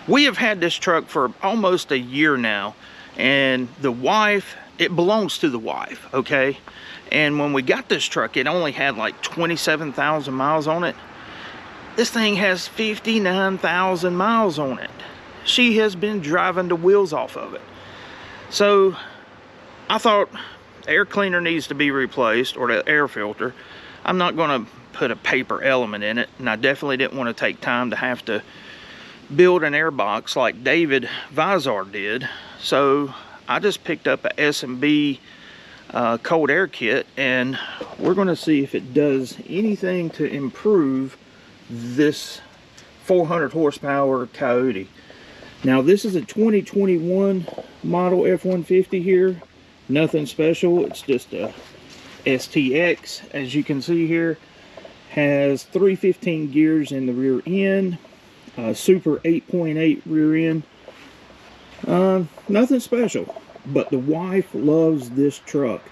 We have had this truck for almost a year now, and the wife, it belongs to the wife, okay? And when we got this truck, it only had like 27,000 miles on it. This thing has 59,000 miles on it. She has been driving the wheels off of it. So I thought the air cleaner needs to be replaced, or the air filter. I'm not going to put a paper element in it, and I definitely didn't want to take time to have to build an air box like David Vizar did. So I just picked up a S&B cold air kit, and we're going to see if it does anything to improve this 400 horsepower Coyote. Now this is a 2021 model F-150 here. Nothing special, it's just a STX. As you can see here, has 315 gears in the rear end, super 8.8 rear end. Nothing special, but the wife loves this truck.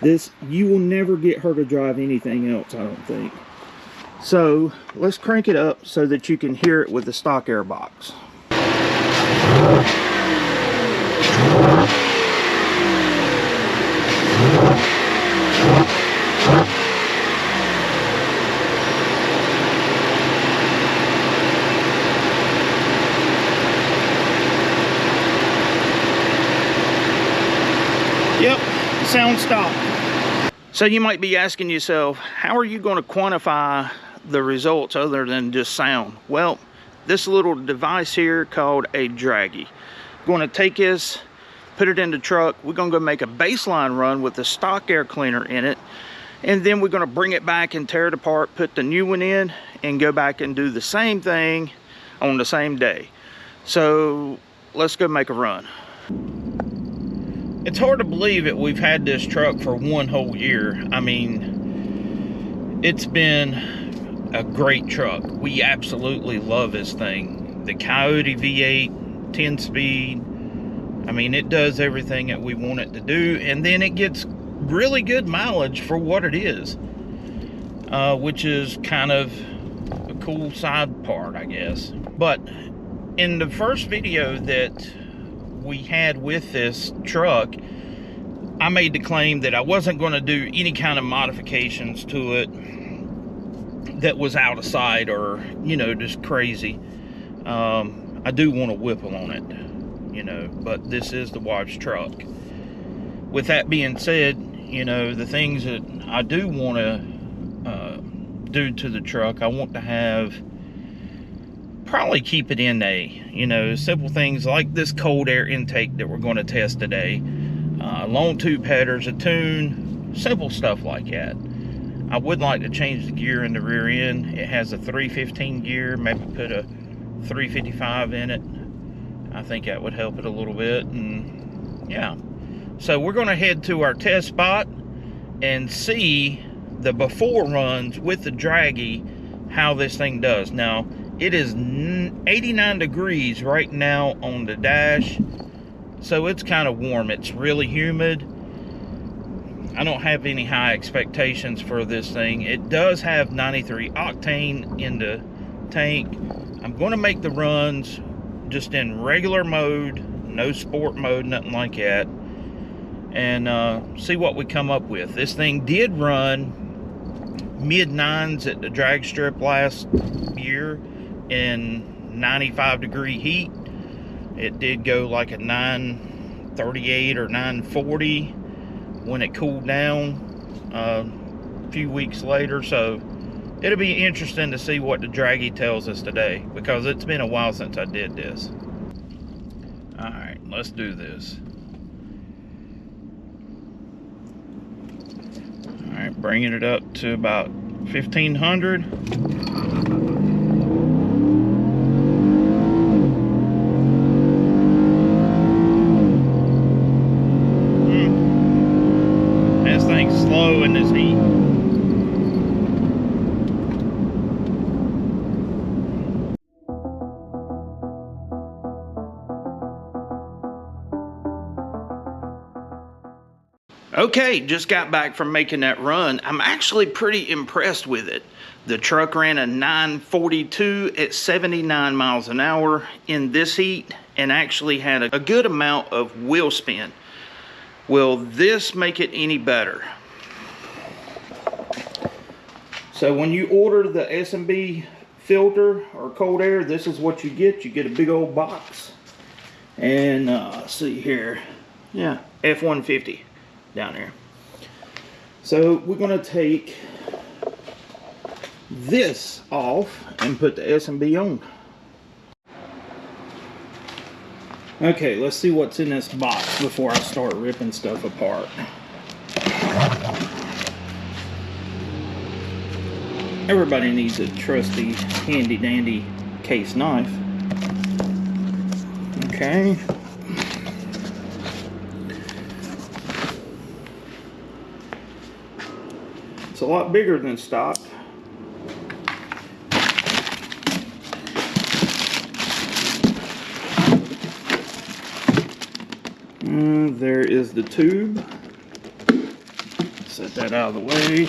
You will never get her to drive anything else, I don't think. So let's crank it up so that you can hear it with the stock air box. Yep, sound stopped. So you might be asking yourself, how are you going to quantify the results other than just sound? Well, this little device here called a draggy. Going to take this, put it in the truck. We're going to go make a baseline run with the stock air cleaner in it, and then we're going to bring it back and tear it apart, put the new one in, and go back and do the same thing on the same day. So let's go make a run. It's hard to believe that we've had this truck for one whole year. I mean, it's been a great truck. We absolutely love this thing. The Coyote V8, 10-speed. I mean, it does everything that we want it to do, and then it gets really good mileage for what it is, which is kind of a cool side part, I guess. But in the first video that we had with this truck, I made the claim that I wasn't going to do any kind of modifications to it that was out of sight or, you know, just crazy. I do want a whipple on it, you know, but this is the wife's truck. With that being said, you know, the things that I do want to do to the truck, I want to have probably keep it in a, you know, simple things like this cold air intake that we're going to test today, long tube headers, a tune, simple stuff like that. I would like to change the gear in the rear end. It has a 315 gear, maybe put a 355 in it. I think that would help it a little bit. And yeah, so we're going to head to our test spot and see the before runs with the draggy, how this thing does. Now, it is 89 degrees right now on the dash, so it's kind of warm. It's really humid. I don't have any high expectations for this thing. It does have 93 octane in the tank. I'm going to make the runs just in regular mode, no sport mode, nothing like that, and see what we come up with. This thing did run mid-9s at the drag strip last year in 95 degree heat. It did go like a 938 or 940 when it cooled down a few weeks later. So it'll be interesting to see what the draggy tells us today, because it's been a while since I did this. All right, let's do this. All right, bringing it up to about 1500. This thing's slow in this heat. Okay, just got back from making that run. I'm actually pretty impressed with it. The truck ran a 942 at 79 miles an hour in this heat and actually had a good amount of wheel spin. Will this make it any better? So when you order the S&B filter or cold air, this is what you get. You get a big old box. And let's see here. Yeah, F-150 down there. So we're going to take this off and put the S&B on. Okay, let's see what's in this box before I start ripping stuff apart. Everybody needs a trusty, handy dandy case knife. Okay. It's a lot bigger than stock. There is the tube. Set that out of the way.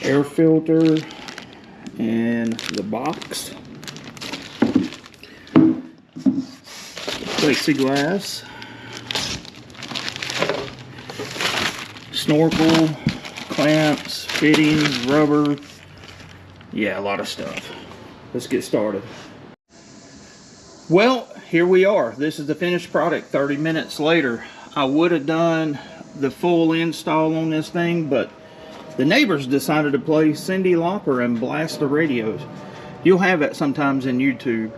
Air filter and the box. Plexiglass. Snorkel. Clamps. Fittings. Rubber. Yeah, a lot of stuff. Let's get started. Well, here we are. This is the finished product 30 minutes later. I would have done the full install on this thing, but the neighbors decided to play Cyndi Lauper and blast the radios. You'll have that sometimes in YouTube,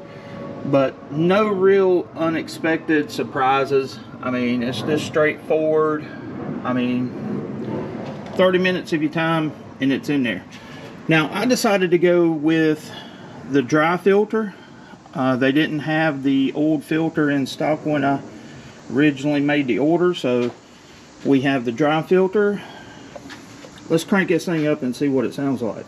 but no real unexpected surprises. I mean, it's just straightforward. I mean, 30 minutes of your time and it's in there. Now, I decided to go with the dry filter. They didn't have the old filter in stock when I originally made the order, so we have the dry filter. Let's crank this thing up and see what it sounds like.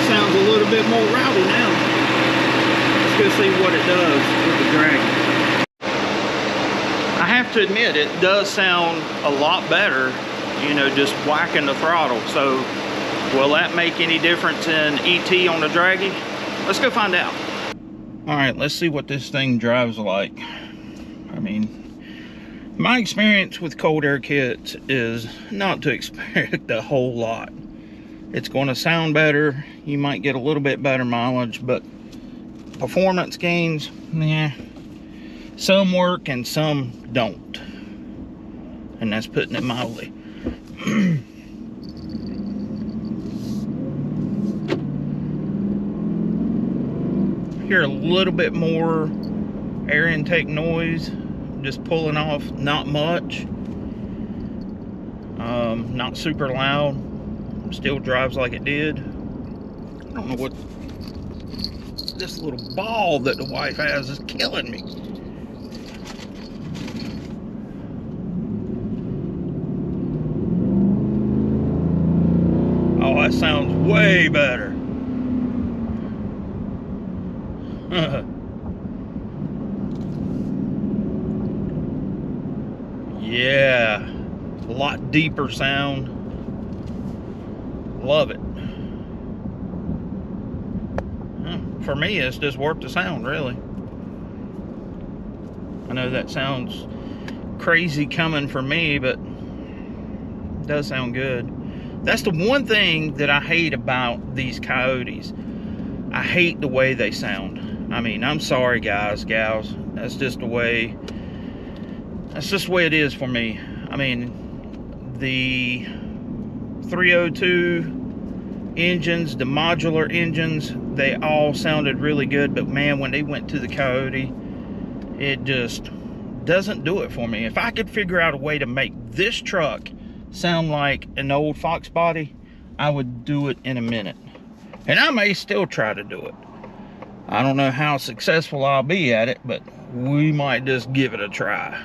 Sounds a little bit more rowdy now. Let's go see what it does with the draggy. I have to admit, it does sound a lot better, you know, just whacking the throttle. So will that make any difference in ET on the draggy? Let's go find out. All right, let's see what this thing drives like. I mean, my experience with cold air kits is not to expect a whole lot. It's going to sound better. You might get a little bit better mileage, but performance gains, yeah. Some work and some don't. And that's putting it mildly. Hear a little bit more air intake noise, just pulling off, not much. Not super loud. Still drives like it did. I don't know what this little ball that the wife has is killing me. Oh, that sounds way better. Yeah, a lot deeper sound. Love it. For me, it's just worth the sound, really. I know that sounds crazy coming from me, but it does sound good. That's the one thing that I hate about these Coyotes. I hate the way they sound. I mean, I'm sorry, guys, gals. That's just the way it is for me. I mean, the 302 engines, the modular engines, they all sounded really good, but man, when they went to the Coyote, it just doesn't do it for me. If I could figure out a way to make this truck sound like an old Fox body, I would do it in a minute. And I may still try to do it. I don't know how successful I'll be at it, but we might just give it a try.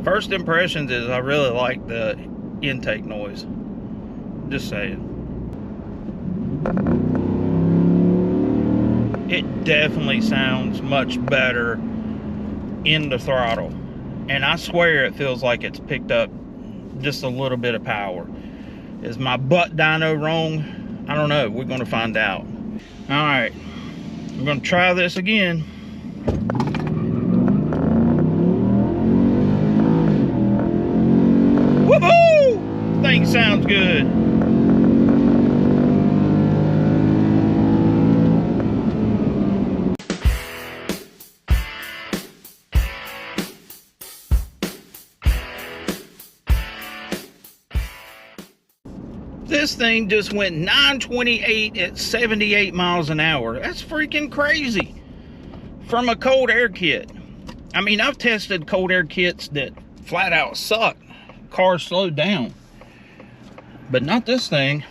First impressions is I really like the intake noise. Just saying. It definitely sounds much better in the throttle. And I swear it feels like it's picked up just a little bit of power. Is my butt dyno wrong? I don't know. We're going to find out. All right. I'm going to try this again. Woohoo! Thing sounds good. This thing just went 928 at 78 miles an hour. That's freaking crazy. From a cold air kit. I mean, I've tested cold air kits that flat out suck. Cars slowed down. But not this thing.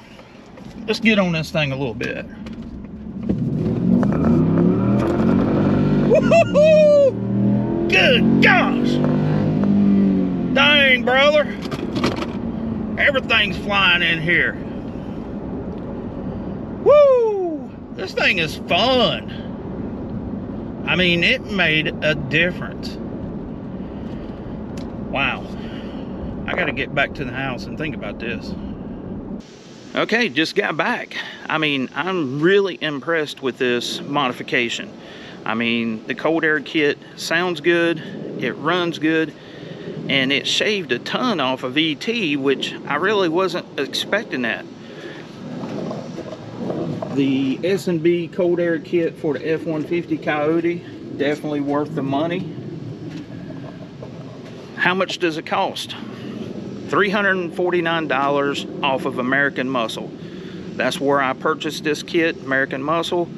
Let's get on this thing a little bit. Woohoo! Good gosh! Dang, brother. Everything's flying in here. Woo! This thing is fun. I mean, it made a difference. Wow. I gotta get back to the house and think about this. Okay, just got back. I mean, I'm really impressed with this modification. I mean, the cold air kit sounds good, it runs good, and it shaved a ton off of ET, which I really wasn't expecting that. The S&B Cold Air Kit for the F-150 Coyote, definitely worth the money. How much does it cost? $349 off of American Muscle. That's where I purchased this kit, American Muscle.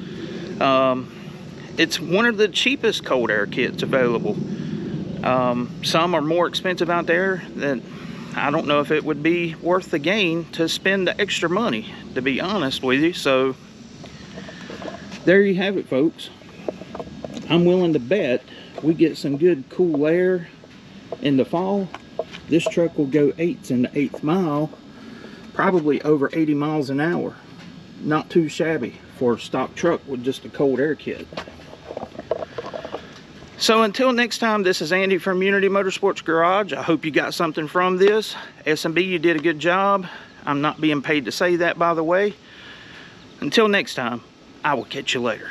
It's one of the cheapest cold air kits available. Some are more expensive out there that I don't know if it would be worth the gain to spend the extra money, to be honest with you. So there you have it, folks. I'm willing to bet we get some good cool air in the fall. This truck will go 8s in the 8th mile, probably over 80 miles an hour. Not too shabby for a stock truck with just a cold air kit. So until next time, this is Andy from Unity Motorsports Garage. I hope you got something from this. S&B, you did a good job. I'm not being paid to say that, by the way. Until next time, I will catch you later.